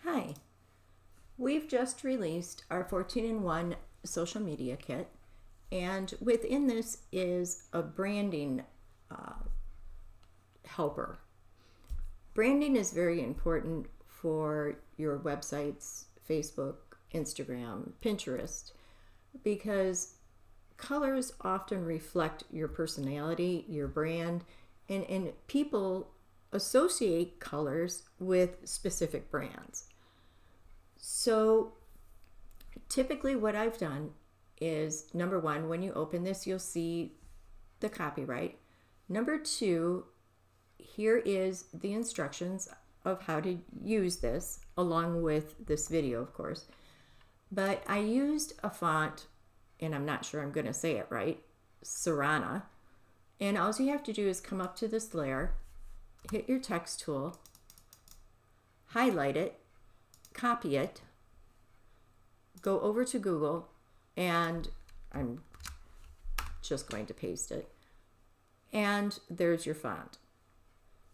Hi, we've just released our 14-in-1 social media kit, and within this is a branding helper. Branding is very important for your websites, Facebook, Instagram, Pinterest, because colors often reflect your personality, your brand, and people associate colors with specific brands. So typically what I've done is, number one, when you open this, you'll see the copyright. Number two, here is the instructions of how to use this, along with this video, of course. But I used a font, and I'm not sure I'm going to say it right, Serrana. And all you have to do is come up to this layer, hit your text tool, highlight it, copy it, go over to Google, and I'm just going to paste it. And there's your font.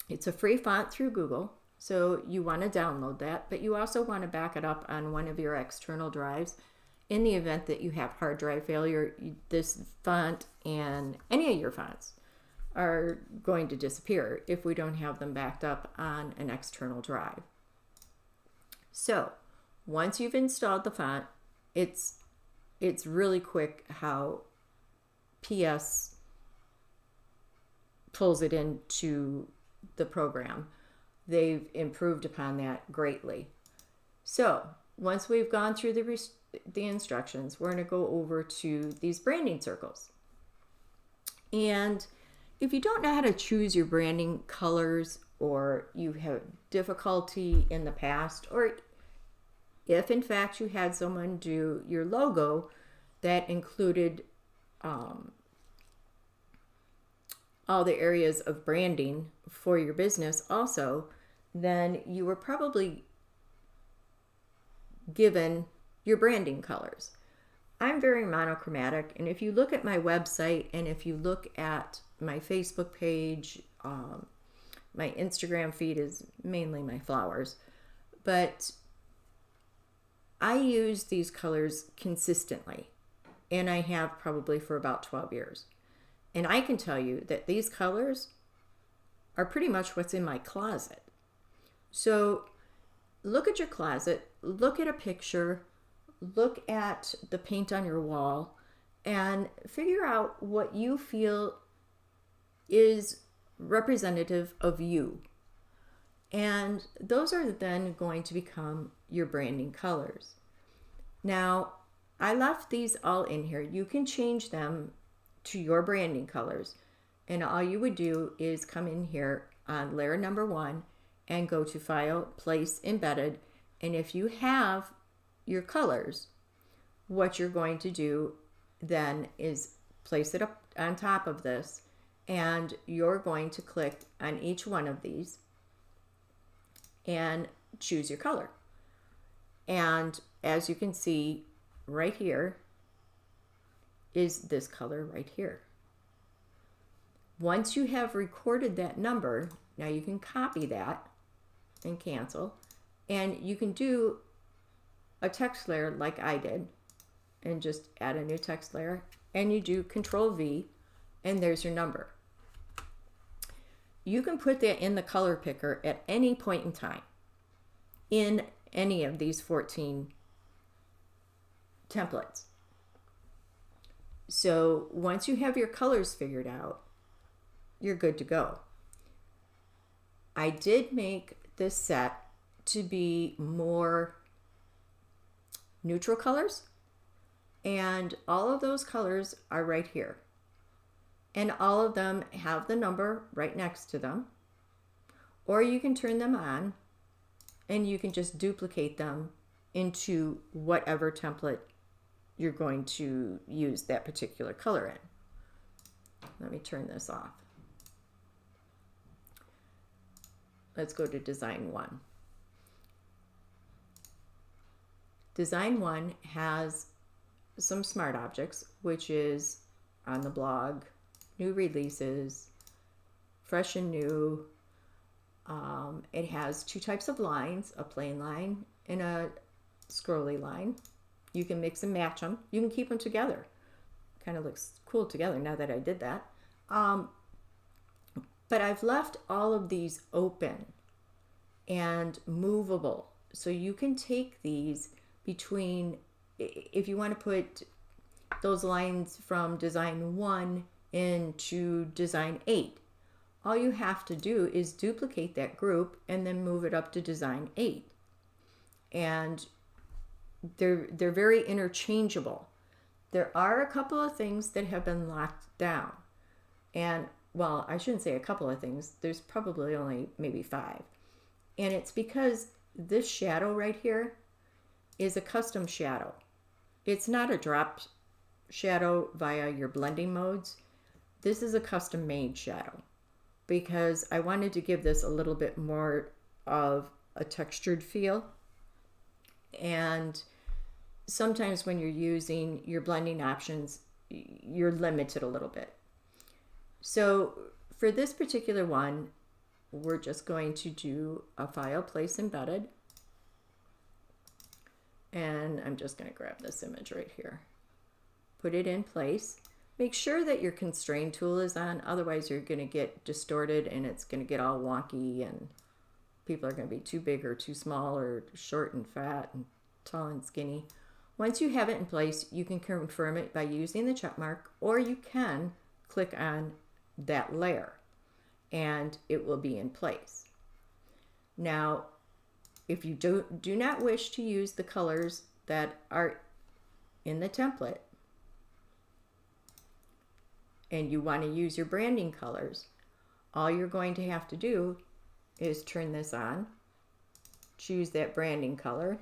It's a free font through Google, so you want to download that, but you also want to back it up on one of your external drives. In the event that you have hard drive failure, this font and any of your fonts are going to disappear if we don't have them backed up on an external drive. So once you've installed the font, it's really quick how PS pulls it into the program. They've improved upon that greatly. So once we've gone through the instructions, we're going to go over to these branding circles. And if you don't know how to choose your branding colors, or you have difficulty in the past, or if in fact you had someone do your logo that included all the areas of branding for your business also, then you were probably given your branding colors. I'm very monochromatic, and if you look at my website and if you look at my Facebook page, my Instagram feed is mainly my flowers, but I use these colors consistently, and I have probably for about 12 years. And I can tell you that these colors are pretty much what's in my closet. So look at your closet, look at a picture, look at the paint on your wall, and figure out what you feel is representative of you. And those are then going to become your branding colors. Now, I left these all in here. You can change them to your branding colors. And all you would do is come in here on layer number 1 and go to File, Place, Embedded. And if you have your colors, what you're going to do then is place it up on top of this, and you're going to click on each one of these and choose your color. And as you can see right here is this color right here. Once you have recorded that number, now you can copy that and cancel, and you can do a text layer like I did and just add a new text layer, and you do Control V, and there's your number. You can put that in the color picker at any point in time in any of these 14 templates. So once you have your colors figured out, you're good to go. I did make this set to be more neutral colors, and all of those colors are right here. And all of them have the number right next to them. Or you can turn them on and you can just duplicate them into whatever template you're going to use that particular color in. Let me turn this off. Let's go to Design 1. Design 1 has some smart objects, which is on the blog, new releases, fresh and new, It has two types of lines, a plain line and a scrolly line. You can mix and match them. You can keep them together. Kind of looks cool together now that I did that. But I've left all of these open and movable. So you can take these between, if you want to put those lines from design 1 into design 8, all you have to do is duplicate that group and then move it up to design 8. And they're very interchangeable. There are a couple of things that have been locked down. And, well, I shouldn't say a couple of things. There's probably only maybe 5. And it's because this shadow right here is a custom shadow. It's not a drop shadow via your blending modes. This is a custom made shadow because I wanted to give this a little bit more of a textured feel. And sometimes when you're using your blending options, you're limited a little bit. So for this particular one, we're just going to do a file place embedded. And I'm just going to grab this image right here. Put it in place. Make sure that your constrain tool is on, otherwise you're going to get distorted and it's going to get all wonky and people are going to be too big or too small or short and fat and tall and skinny. Once you have it in place, you can confirm it by using the check mark, or you can click on that layer and it will be in place. Now, if you do not wish to use the colors that are in the template and you want to use your branding colors, all you're going to have to do is turn this on, choose that branding color.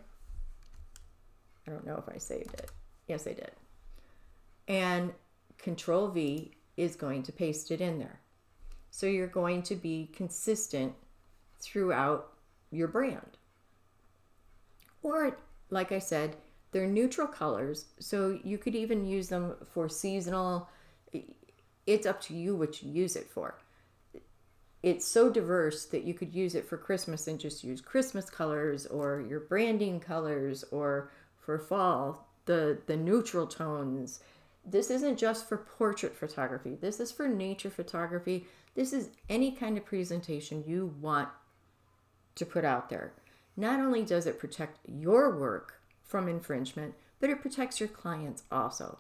I don't know if I saved it. Yes, I did. And Control V is going to paste it in there. So you're going to be consistent throughout your brand. Or, like I said, they're neutral colors, so you could even use them for seasonal. It's up to you what you use it for. It's so diverse that you could use it for Christmas and just use Christmas colors, or your branding colors, or for fall, the neutral tones. This isn't just for portrait photography. This is for nature photography. This is any kind of presentation you want to put out there. Not only does it protect your work from infringement, but it protects your clients also.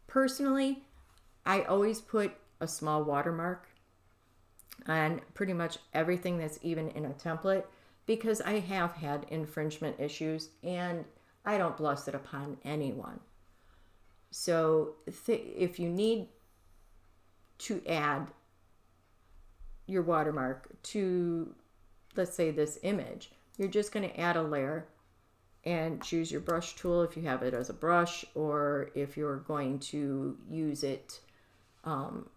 Personally, I always put a small watermark on pretty much everything that's even in a template because I have had infringement issues and I don't bless it upon anyone. So if you need to add your watermark to, let's say, this image, you're just going to add a layer and choose your brush tool if you have it as a brush, or if you're going to use it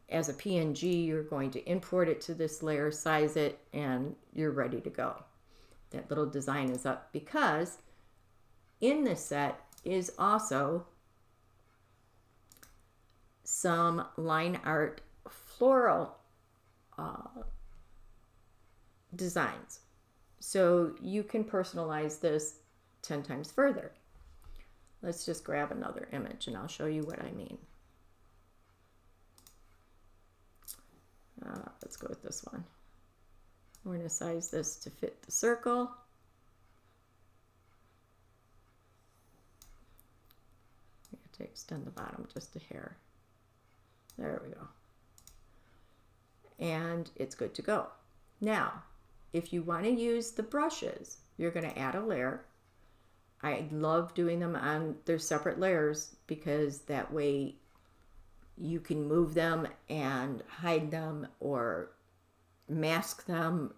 as a PNG, you're going to import it to this layer, size it, and you're ready to go. That little design is up because in this set is also some line art floral designs. So you can personalize this 10 times further. Let's just grab another image and I'll show you what I mean. Let's go with this one. We're going to size this to fit the circle. We have to extend the bottom just a hair. There we go. And it's good to go. Now, if you want to use the brushes, you're going to add a layer. I love doing them on their separate layers because that way you can move them and hide them or mask them.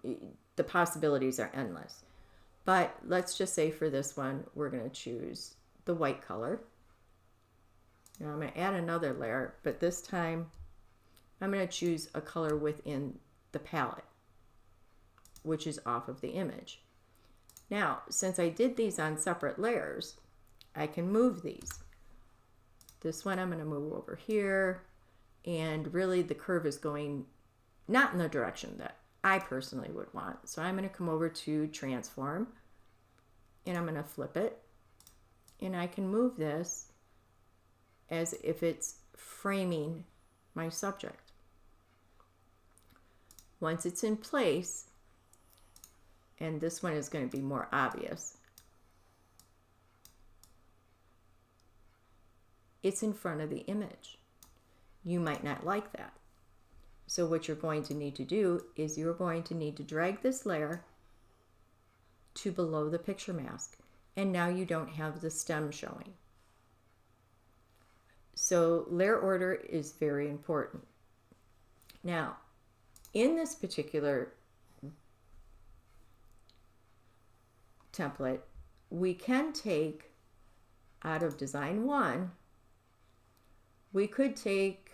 The possibilities are endless. But let's just say for this one, we're going to choose the white color. Now I'm going to add another layer, but this time I'm going to choose a color within the palette, which is off of the image. Now, since I did these on separate layers, I can move these. This one I'm going to move over here, and really the curve is going not in the direction that I personally would want. So I'm going to come over to transform, and I'm going to flip it, and I can move this as if it's framing my subject. Once it's in place, and this one is going to be more obvious, it's in front of the image. You might not like that. So what you're going to need to do is you're going to need to drag this layer to below the picture mask. And now you don't have the stem showing. So layer order is very important. Now, in this particular template, we can take out of design 1, we could take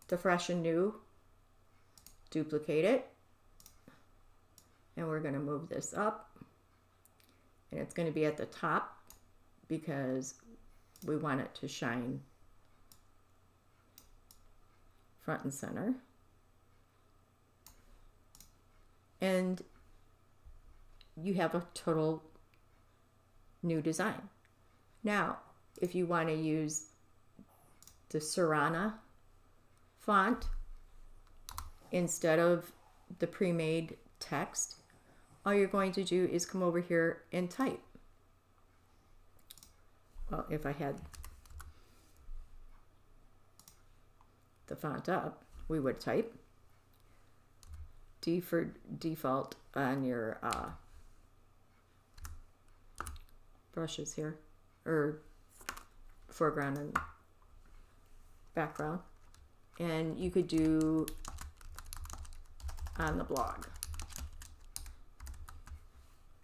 the fresh and new, duplicate it, and we're going to move this up, and it's going to be at the top because we want it to shine front and center. And you have a total new design. Now, if you want to use the Serrana font instead of the pre-made text, all you're going to do is come over here and type. Well, if I had the font up, we would type. D for default on your brushes here, or foreground and background. And you could do on the blog.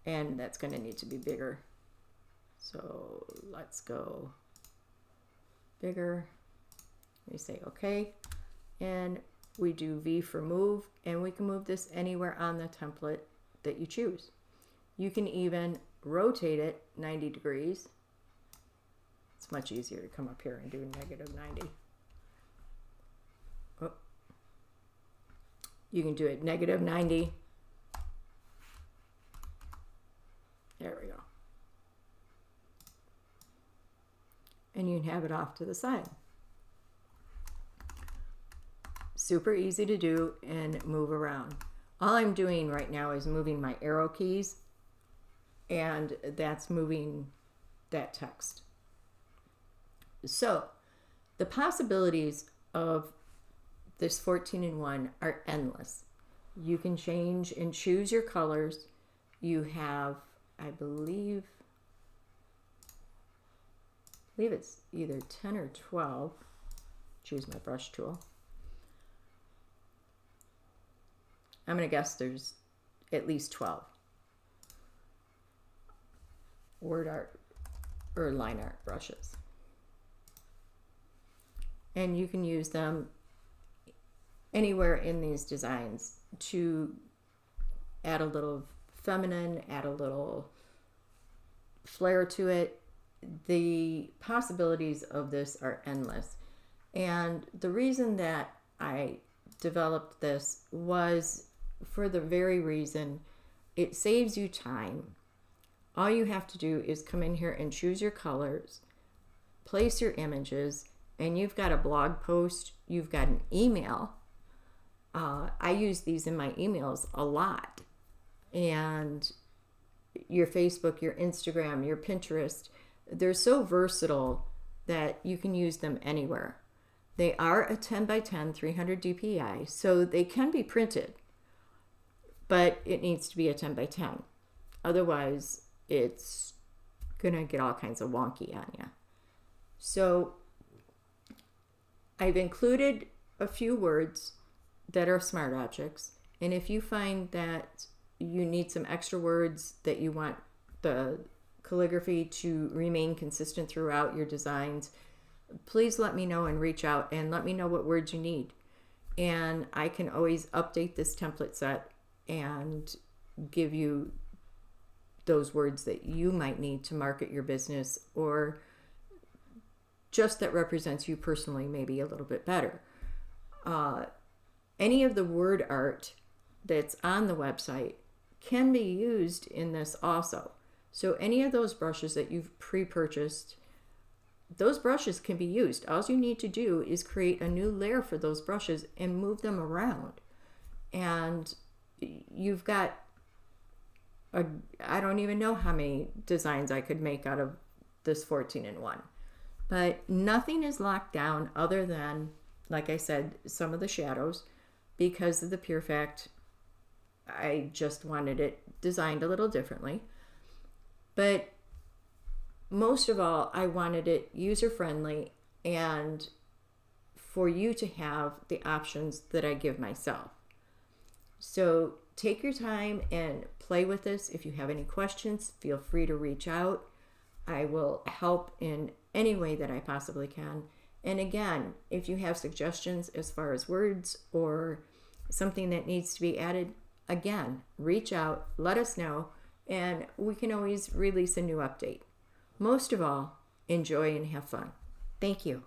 And that's going to need to be bigger. So let's go bigger. We say OK. And we do V for move. And we can move this anywhere on the template that you choose. You can even rotate it 90 degrees. It's much easier to come up here and do -90. You can do it -90. There we go. And you can have it off to the side. Super easy to do and move around. All I'm doing right now is moving my arrow keys, and that's moving that text. So the possibilities of this 14-in-1 are endless. You can change and choose your colors. You have, I believe it's either 10 or 12. Choose my brush tool. I'm going to guess there's at least 12 word art or line art brushes. And you can use them anywhere in these designs to add a little feminine, add a little flair to it. The possibilities of this are endless. And the reason that I developed this was for the very reason it saves you time. All you have to do is come in here and choose your colors, place your images, and you've got a blog post, you've got an email. I use these in my emails a lot. And your Facebook, your Instagram, your Pinterest, they're so versatile that you can use them anywhere. They are a 10 by 10, 300 dpi, so they can be printed, but it needs to be a 10 by 10. Otherwise, it's going to get all kinds of wonky on you. So I've included a few words that are smart objects. And if you find that you need some extra words, that you want the calligraphy to remain consistent throughout your designs, please let me know and reach out and let me know what words you need. And I can always update this template set and give you those words that you might need to market your business, or just that represents you personally maybe a little bit better. Any of the word art that's on the website can be used in this also. So any of those brushes that you've pre-purchased, those brushes can be used. All you need to do is create a new layer for those brushes and move them around. And you've got I don't even know how many designs I could make out of this 14-in-1. But nothing is locked down other than, like I said, some of the shadows, because of the pure fact I just wanted it designed a little differently. But most of all, I wanted it user-friendly and for you to have the options that I give myself. So take your time and play with this. If you have any questions, feel free to reach out. I will help in any way that I possibly can. And again, if you have suggestions as far as words or something that needs to be added, again, reach out, let us know, and we can always release a new update. Most of all, enjoy and have fun. Thank you.